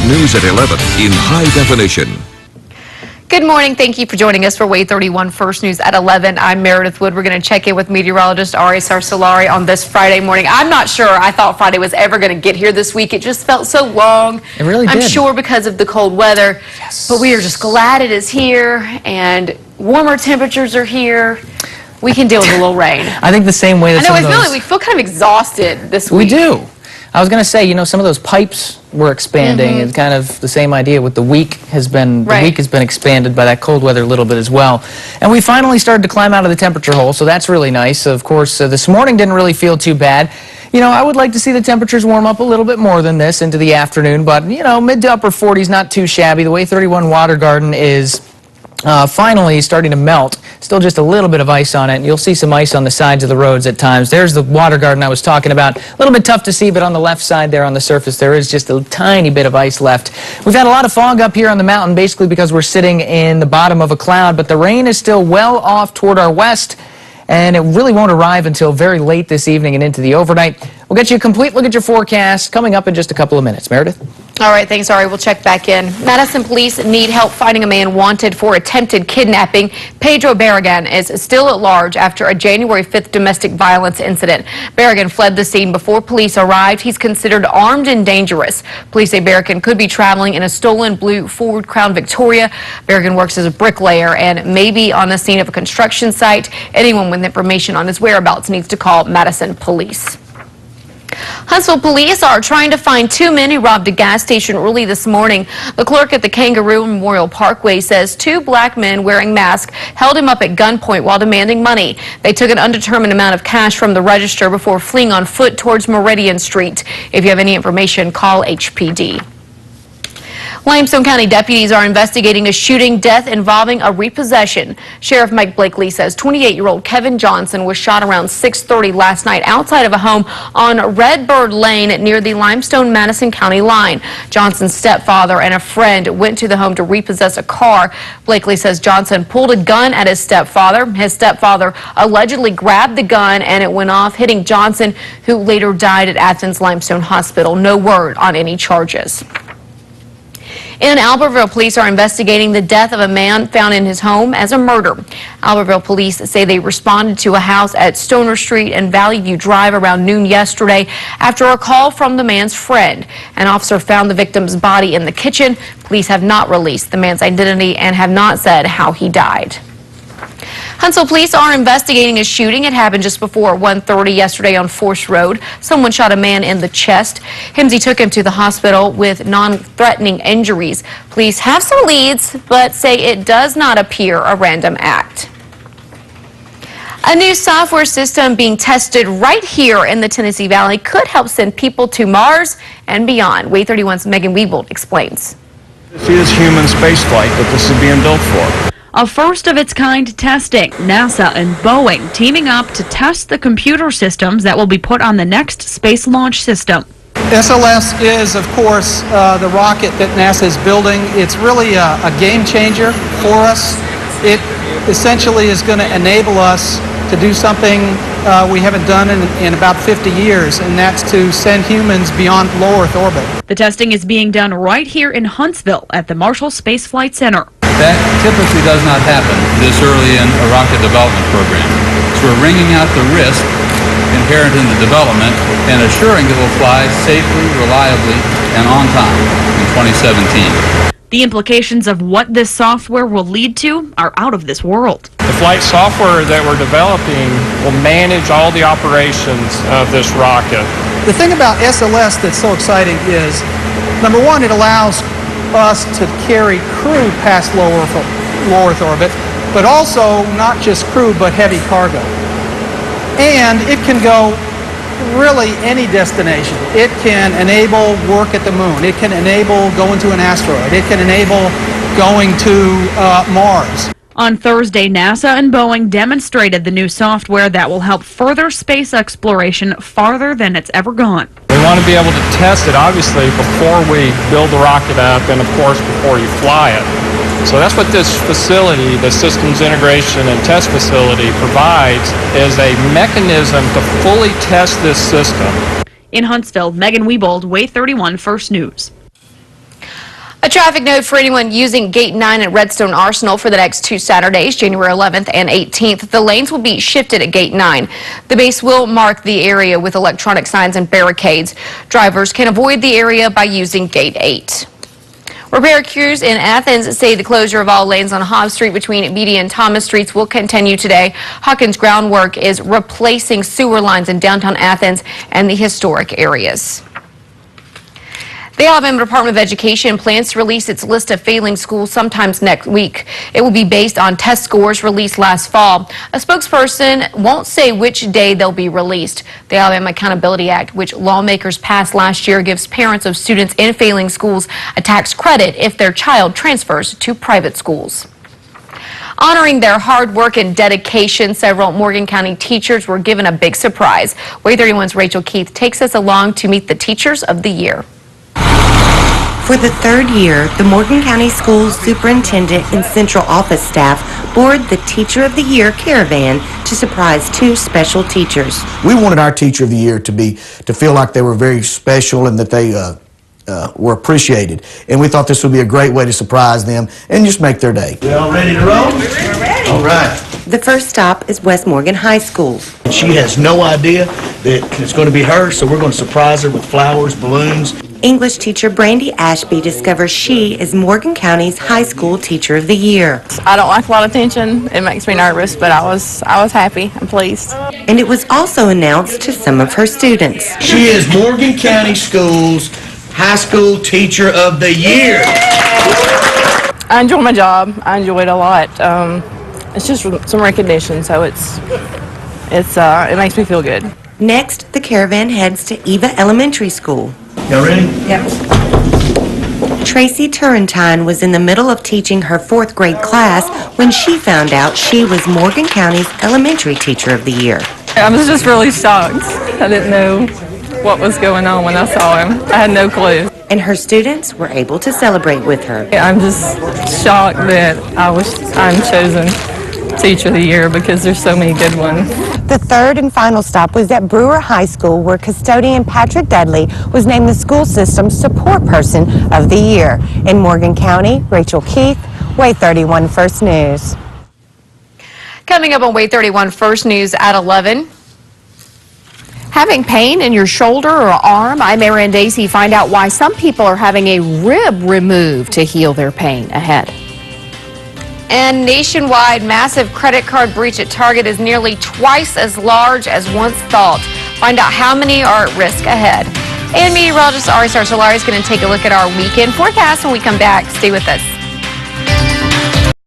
News at 11 in high definition. Good morning. Thank you for joining us for WAAY 31 First News at 11. I'm Meredith Wood. We're going to check in with meteorologist Ari Sarsolari on this Friday morning. I'm not sure I thought Friday was ever going to get here this week. It just felt so long. It really did. I'm sure because of the cold weather. Yes. But we are just glad it is here and warmer temperatures are here. We can deal with a little rain. I think the same way that I know, we feel kind of exhausted this week. We do. I was going to say, you know, some of those pipes were expanding. It's kind of the same idea with the week has been expanded by that cold weather a little bit as well. And we finally started to climb out of the temperature hole, so that's really nice. Of course, this morning didn't really feel too bad. You know, I would like to see the temperatures warm up a little bit more than this into the afternoon, but, you know, mid to upper 40s, not too shabby. The WAAY 31 water garden is finally starting to melt. Still just a little bit of ice on it, and you'll see some ice on the sides of the roads at times. There's the water garden I was talking about. A little bit tough to see, but on the left side there on the surface there is just a tiny bit of ice left. We've had a lot of fog up here on the mountain, basically because we're sitting in the bottom of a cloud, but the rain is still well off toward our west, and it really won't arrive until very late this evening and into the overnight. We'll get you a complete look at your forecast coming up in just a couple of minutes. Meredith? All right, thanks, Ari. We'll check back in. Madison police need help finding a man wanted for attempted kidnapping. Pedro Barragan is still at large after a January 5th domestic violence incident. Barragan fled the scene before police arrived. He's considered armed and dangerous. Police say Barragan could be traveling in a stolen blue Ford Crown Victoria. Barragan works as a bricklayer and may be on the scene of a construction site. Anyone with information on his whereabouts needs to call Madison police. Huntsville police are trying to find two men who robbed a gas station early this morning. The clerk at the Kangaroo Memorial Parkway says two black men wearing masks held him up at gunpoint while demanding money. They took an undetermined amount of cash from the register before fleeing on foot towards Meridian Street. If you have any information, call HPD. Limestone County deputies are investigating a shooting death involving a repossession. Sheriff Mike Blakely says 28-year-old Kevin Johnson was shot around 6:30 last night outside of a home on Redbird Lane near the Limestone-Madison County line. Johnson's stepfather and a friend went to the home to repossess a car. Blakely says Johnson pulled a gun at his stepfather. His stepfather allegedly grabbed the gun and it went off, hitting Johnson, who later died at Athens Limestone Hospital. No word on any charges. In Albertville, police are investigating the death of a man found in his home as a murder. Albertville police say they responded to a house at Stoner Street and Valley View Drive around noon yesterday after a call from the man's friend. An officer found the victim's body in the kitchen. Police have not released the man's identity and have not said how he died. Huntsville police are investigating a shooting. It happened just before 1:30 yesterday on Force Road. Someone shot a man in the chest. Himsey took him to the hospital with non-threatening injuries. Police have some leads, but say it does not appear a random act. A new software system being tested right here in the Tennessee Valley could help send people to Mars and beyond. WAAY 31's Megan Wiebold explains. This is human spaceflight that this is being built for. A first-of-its-kind testing. NASA and Boeing teaming up to test the computer systems that will be put on the next space launch system. SLS is, of course, the rocket that NASA is building. It's really a game changer for us. It essentially is going to enable us to do something we haven't done in about 50 years, and that's to send humans beyond low Earth orbit. The testing is being done right here in Huntsville at the Marshall Space Flight Center. That typically does not happen this early in a rocket development program. So we're wringing out the risk inherent in the development and assuring that we'll fly safely, reliably, and on time in 2017. The implications of what this software will lead to are out of this world. The flight software that we're developing will manage all the operations of this rocket. The thing about SLS that's so exciting is, number one, it allows us to carry crew past low Earth orbit, but also not just crew, but heavy cargo. And it can go really any destination. It can enable work at the moon. It can enable going to an asteroid. It can enable going to Mars. On Thursday, NASA and Boeing demonstrated the new software that will help further space exploration farther than it's ever gone. We want to be able to test it, obviously, before we build the rocket up and, of course, before you fly it. So that's what this facility, the Systems Integration and Test Facility, provides, is a mechanism to fully test this system. In Huntsville, Megan Wiebold, WAAY 31 First News. A traffic note for anyone using Gate 9 at Redstone Arsenal for the next 2 Saturdays, January 11th and 18th. The lanes will be shifted at Gate 9. The base will mark the area with electronic signs and barricades. Drivers can avoid the area by using Gate 8. Repair crews in Athens say the closure of all lanes on Hobbs Street between Beatty and Thomas Streets will continue today. Hawkins Groundwork is replacing sewer lines in downtown Athens and the historic areas. The Alabama Department of Education plans to release its list of failing schools sometimes next week. It will be based on test scores released last fall. A spokesperson won't say which day they'll be released. The Alabama Accountability Act, which lawmakers passed last year, gives parents of students in failing schools a tax credit if their child transfers to private schools. Honoring their hard work and dedication, several Morgan County teachers were given a big surprise. WAAY 31's Rachel Keith takes us along to meet the Teachers of the Year. For the third year, the Morgan County Schools Superintendent and Central Office staff board the Teacher of the Year caravan to surprise 2 special teachers. We wanted our Teacher of the Year to feel like they were very special and that they were appreciated. And we thought this would be a great way to surprise them and just make their day. We all ready to roll? We're ready. All right. The first stop is West Morgan High School. She has no idea that it's going to be her, so we're going to surprise her with flowers, balloons. English teacher Brandy Ashby discovers she is Morgan County's High School Teacher of the Year. I don't like a lot of attention. It makes me nervous, but I was happy and pleased. And it was also announced to some of her students. She is Morgan County Schools High School Teacher of the Year. I enjoy my job. I enjoy it a lot. It's just some recognition, so it makes me feel good. Next, the caravan heads to Eva Elementary School. Y'all ready? Yep. Tracy Turrentine was in the middle of teaching her 4th grade class when she found out she was Morgan County's Elementary Teacher of the Year. I was just really shocked. I didn't know what was going on when I saw him. I had no clue. And her students were able to celebrate with her. I'm just shocked that I'm chosen Teacher of the Year because there's so many good ones. The third and final stop was at Brewer High School, where custodian Patrick Dudley was named the school system's Support Person of the Year. In Morgan County, Rachel Keith, WAAY 31 First News. Coming up on WAAY 31 First News at 11. Having pain in your shoulder or arm? I'm Erin Daisy. Find out why some people are having a rib removed to heal their pain ahead. And nationwide, massive credit card breach at Target is nearly twice as large as once thought. Find out how many are at risk ahead. And meteorologist Ari Solari is going to take a look at our weekend forecast when we come back. Stay with us.